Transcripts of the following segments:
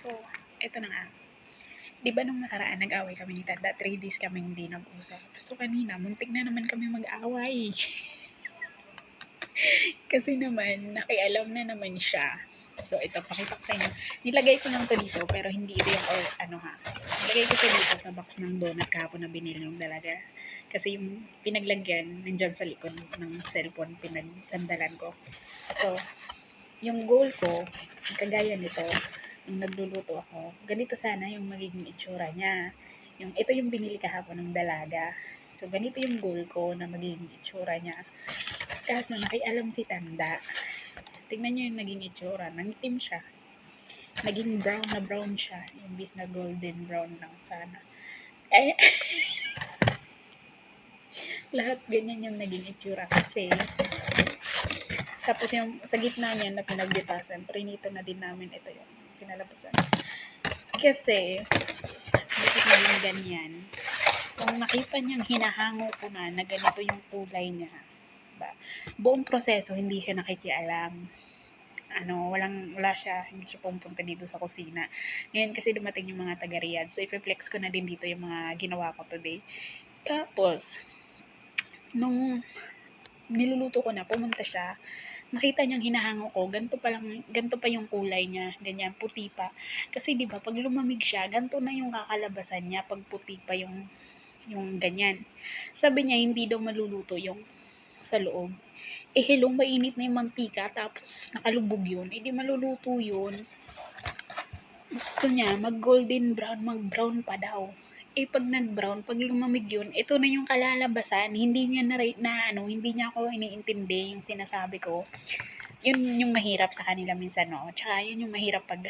So, eto na nga. 'Di ba nung nakaraan nag-away kami ni Tanda, 3 days kaming hindi nag-usap. So, kanina muntik na naman kami mag-away. Kasi naman nakialam na naman siya. So, ito pakita ko sa inyo. Nilagay ko lang 'to dito pero hindi ito yung ano ha. Nilagay ko 'to dito sa box ng donut kahapon na binili ng dalaga. Kasi yung pinaglagyan nandiyan sa likod ng cellphone pinagsandalan ko. So, yung goal ko, kagaya nito, nung nagluluto ako, ganito sana yung magiging itsura niya. Ito yung binili kahapon ng dalaga. So, ganito yung goal ko na magiging itsura niya. Kaso, nakialam si Tanda. Tingnan niyo yung naging itsura. Nangitim siya. Naging brown siya. Imbis na golden brown lang sana. Eh, lahat ganyan yung naging itsura kasi tapos yung sa gitna niya na pinagbitasan, prinito na din namin ito yung pinalabasan. Kasi, bakit naging ganyan? Kung nakita niyang hinahango ko na ganito yung kulay niya, diba? Buong proseso, hindi siya nakikialam. Wala siya, hindi siya pumunta dito sa kusina. Ngayon kasi dumating yung mga taga-Riyadh. So, i-flex ko na din dito yung mga ginawa ko today. Tapos, nung niluluto ko na, pumunta siya, nakita niyang hinahango ko, ganito pa yung kulay niya, ganyan, puti pa. Kasi 'di ba, pag lumamig siya, ganito na yung kakalabasan niya pag puti pa yung ganyan. Sabi niya hindi daw maluluto yung sa loob. Eh hello, mainit na yung mantika tapos nakalubog yun. Eh di maluluto yun. Gusto niya mag golden brown, mag brown pa daw. Eh pag nag-brown, pag lumamig yun, ito na yung kalalabasan. Hindi niya hindi niya ako iniintindi yung sinasabi ko. Yun yung mahirap sa kanila minsan, no? Tsaka yun yung mahirap pag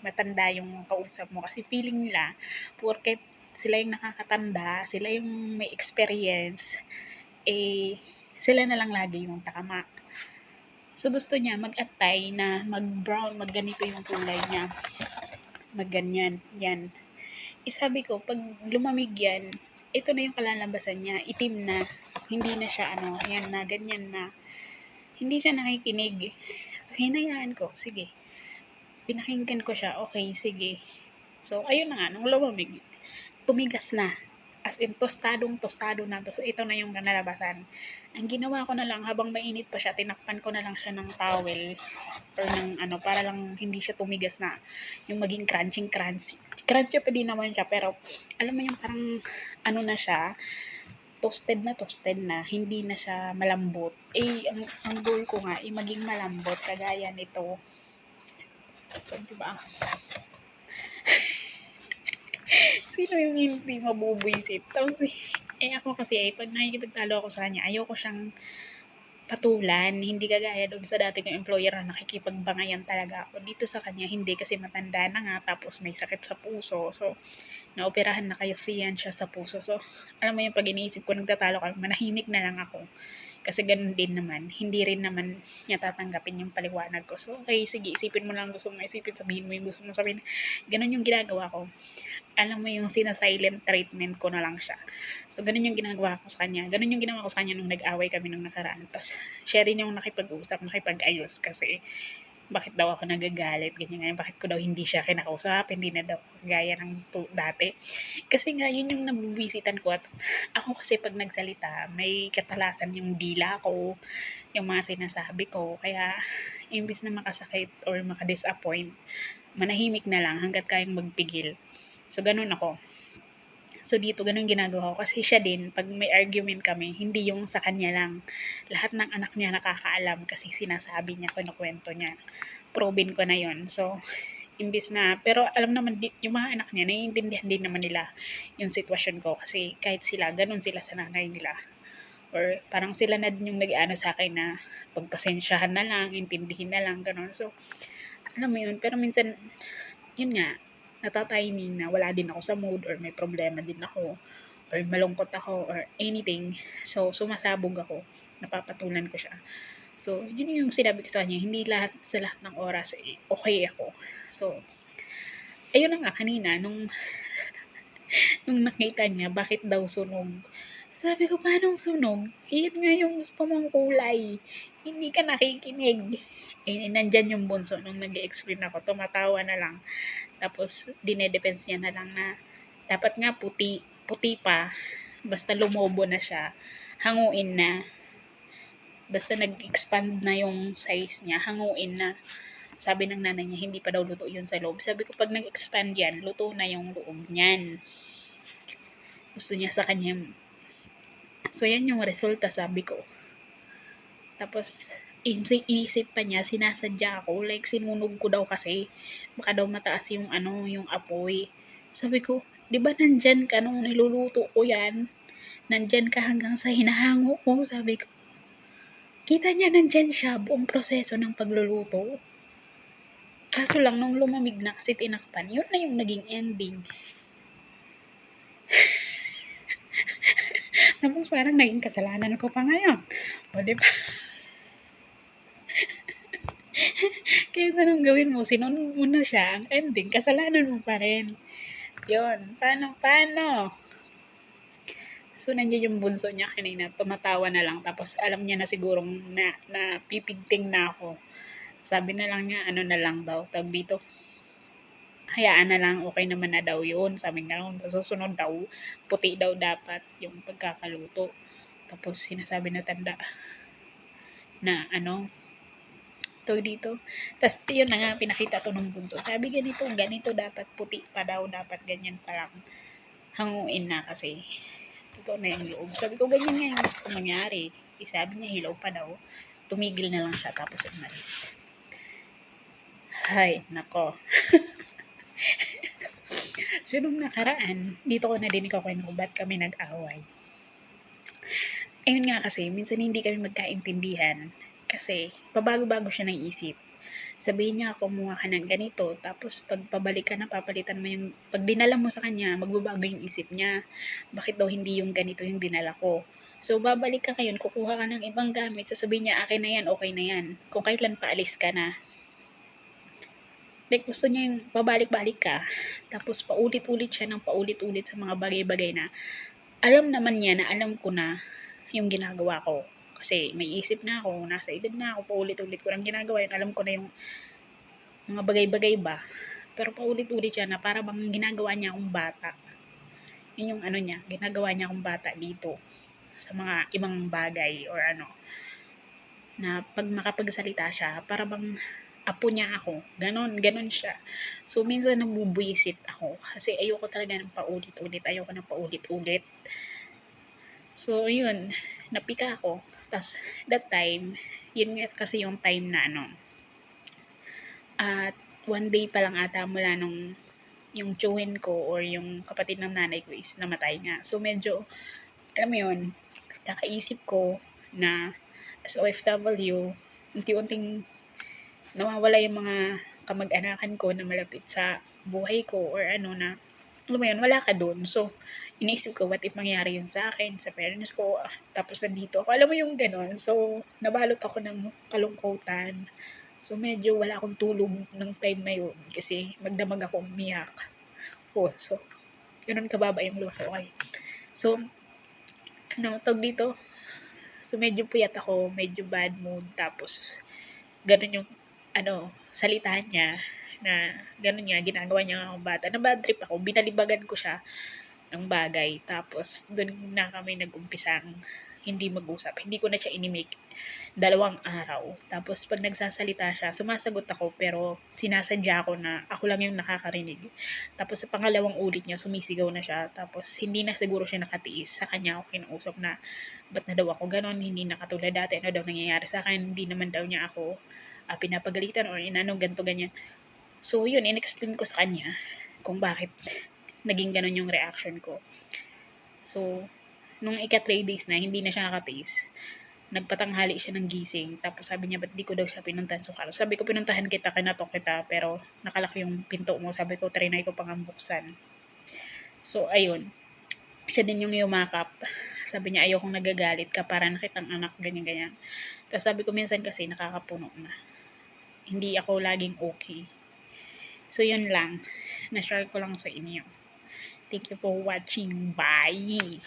matanda yung kausap mo. Kasi feeling nila, porket sila yung nakakatanda, sila yung may experience, eh, sila na lang lagi yung tama. So, gusto niya mag-atay na mag-brown, mag-ganito yung kulay niya. Mag-ganyan, yan. Sabi ko, pag lumamig yan, ito na yung kalalabasan niya, itim na, hindi na siya yan na, ganyan na. Hindi siya nakikinig. So, hinayaan ko, sige. Pinakinggan ko siya, okay, sige. So, ayun na nga, nung lumamig, tumigas na. As in, tostado na. So, ito na yung nalabasan. Ang ginawa ko na lang, habang mainit pa siya, tinakpan ko na lang siya ng towel or ng para lang hindi siya tumigas na. Yung maging crunchy. Crunchy pa din naman siya, pero alam mo yung parang na siya, toasted na, hindi na siya malambot. Eh, ang goal ko nga, maging malambot, kagaya nito. So, diba? Sino yung hindi mabubwisit? Tapos, ako kasi, pag nakikipagtalo ako sa kanya, ayoko siyang patulan. Hindi kagaya doon sa dati kong employer na nakikipagbangayan talaga ako. Dito sa kanya, hindi kasi matanda na nga, tapos may sakit sa puso. So, naoperahan na kasi yan siya sa puso. So, alam mo yung pag iniisip ko, nagtatalo ka, manahimik na lang ako. Kasi ganun din naman, hindi rin naman niya tatanggapin yung paliwanag ko. So, okay, sige, isipin mo lang gusto mong isipin, sabihin mo yung gusto mong sabihin. Ganun yung ginagawa ko. Alam mo yung sina-silent treatment ko na lang siya. So, ganun yung ginagawa ko sa kanya. Ganun yung ginawa ko sa kanya nung nag-away kami nung nakaraan. Tapos, siya rin yung nakipag-usap, nakipag-ayos kasi bakit daw ako nagagalit, ganyan, bakit ko daw hindi siya kinakausap, hindi na daw gaya ng dati. Kasi nga, yun yung nabubisitan ko at ako kasi pag nagsalita, may katalasan yung dila ko, yung mga sinasabi ko, kaya imbis na makasakit or makadisappoint, manahimik na lang hanggat kayang magpigil. So, ganun ako. So, dito ganun ginagawa ko kasi siya din, pag may argument kami, hindi yung sa kanya lang. Lahat ng anak niya nakakaalam kasi sinasabi niya, kinukwento niya. Proven ko na yon. So, imbis na, pero alam naman, yung mga anak niya, naiintindihan din naman nila yung sitwasyon ko kasi kahit sila, ganun sila sa nanay nila. Or parang sila na din yung nag-ano sa akin na pagpasensyahan na lang, intindihin na lang, ganun. So, alam mo yun, pero minsan, yun nga, natatiming na wala din ako sa mood or may problema din ako or malungkot ako or anything. So, sumasabog ako. Napapatulan ko siya. So, yun yung sinabi ko sa kanya. Hindi sa lahat ng oras, okay ako. So, ayun na nga kanina, nung nakita niya, bakit daw sunog. Sabi ko, paano sunog? Iyan nga yung gusto mong kulay. Hindi ka nakikinig. Eh, nandyan yung bunso nung nag-explain ako, tumatawa na lang. Tapos, dinedepense niya na lang na, dapat nga puti pa, basta lumobo na siya, hanguin na. Basta nag-expand na yung size niya, hanguin na. Sabi ng nanay niya, hindi pa daw luto yun sa loob. Sabi ko, pag nag-expand yan, luto na yung loob niyan. Gusto niya sa kanya. So, yan yung resulta, sabi ko. Tapos, inisip pa niya, sinasadya ako, like sinunog ko daw kasi, baka daw mataas yung yung apoy. Sabi ko, di ba nandyan ka nung niluluto ko yan? Nandyan ka hanggang sa hinahango ko, sabi ko. Kita niya nandyan siya, buong proseso ng pagluluto. Kaso lang, nung lumamig na kasi tinakpan, yun na yung naging ending. Tapos parang naging kasalanan ko pa ngayon. O, di ba? Kaya anong gawin mo? Sinunod mo na siya. Ang ending, kasalanan mo pa rin. Yun. Paano? So, nandiyan yung bunso niya kanina. Tumatawa na lang. Tapos, alam niya na sigurong na pipigting na ako. Sabi na lang niya, ano na lang daw. Tawag dito. Hayaan na lang. Okay naman na daw yun. Sabi nga, sa susunod daw, puti daw dapat yung pagkakaluto. Tapos, sinasabi na tanda na dito. Tapos, yun na nga, pinakita to ng bunso. Sabi ganito dapat, puti pa daw, dapat ganyan pa lang. Hanguin na kasi. Ito na yung loob. Sabi ko, ganyan nga yung gusto kong mangyari. Sabi niya, hilaw pa daw. Tumigil na lang siya, tapos umalis. Hay, nako. So, nung nakaraan, dito ko na din ikakwento ba't kami nag-away. Ayun nga kasi, minsan hindi kami magkaintindihan. Kasi, pabago-bago siya ng isip. Sabihin niya, kumuha ka ng ganito, tapos pag pabalik ka na, papalitan mo yung, pag dinala mo sa kanya, magbabago yung isip niya. Bakit daw hindi yung ganito yung dinala ko? So, babalik ka ngayon, kukuha ka ng ibang gamit, sasabihin niya, akin na yan, okay na yan. Kung kailan paalis ka na. Like, gusto niya yung pabalik-balik ka. Tapos, paulit-ulit siya ng paulit-ulit sa mga bagay-bagay na alam naman niya na alam ko na yung ginagawa ko. Kasi may isip na ako, nasa edad na ako, paulit-ulit ko lang ginagawa yun. Alam ko na yung mga bagay-bagay ba. Pero paulit-ulit siya na para bang ginagawa niya akong bata. Yun yung niya, ginagawa niya akong bata dito sa mga ibang bagay or na pag makapagsalita siya, para bang apo niya ako. Ganon siya. So, minsan nabubuisit ako kasi ayoko talaga ng paulit-ulit. Ayoko ng paulit-ulit. So, yun. Napika ako. Tapos, that time, yun nga kasi yung time na at one day pa lang ata mula nung yung tiyuhin ko or yung kapatid ng nanay ko is namatay nga. So, medyo, alam mo yun, kakaisip ko na as OFW, unti-unting nawawala yung mga kamag-anakan ko na malapit sa buhay ko or na alam mo yun, wala ka dun. So, iniisip ko, what if mangyari yun sa akin, sa parents ko, tapos nandito ako. Alam mo yung gano'n. So, nabalot ako ng kalungkutan. So, medyo wala akong tulog ng time na yun kasi magdamag ako umiyak. So, ganun kababa yung luha ko. Okay. So, tawag dito? So, medyo puyat ako, medyo bad mood, tapos, ganun yung, salitahan niya, na gano'n niya, ginagawa niya akong bata. Na bad trip ako, binalibagan ko siya ng bagay. Tapos, doon na kami nag-umpisang hindi mag-usap. Hindi ko na siya inimik 2 araw. Tapos, pag nagsasalita siya, sumasagot ako, pero sinasadya ko na ako lang yung nakakarinig. Tapos, sa pangalawang ulit niya, sumisigaw na siya. Tapos, hindi na siguro siya nakatiis. Sa kanya ako kinausap na, ba't na daw ako ganon? Hindi na katulad dati. Ano daw nangyayari sa akin? Hindi naman daw niya ako pinapagalitan or ganito, ganyan. So, yun, in-explain ko sa kanya kung bakit naging ganun yung reaction ko. So, nung 3 days na, hindi na siya nakatiis. Nagpatanghali siya ng gising. Tapos sabi niya, ba't di ko daw siya pinuntahan sa kwarto? Sabi ko, pinuntahan kita, kinatok kita, pero nakalak yung pinto mo. Sabi ko, trinay ko pang buksan. So, ayun. Siya din yung yumakap. Sabi niya, ayokong nagagalit ka para nakitang anak, ganyan-ganyan. Tapos sabi ko, minsan kasi nakakapuno na. Hindi ako laging okay. So, yun lang. Na-share ko lang sa inyo. Thank you for watching. Bye!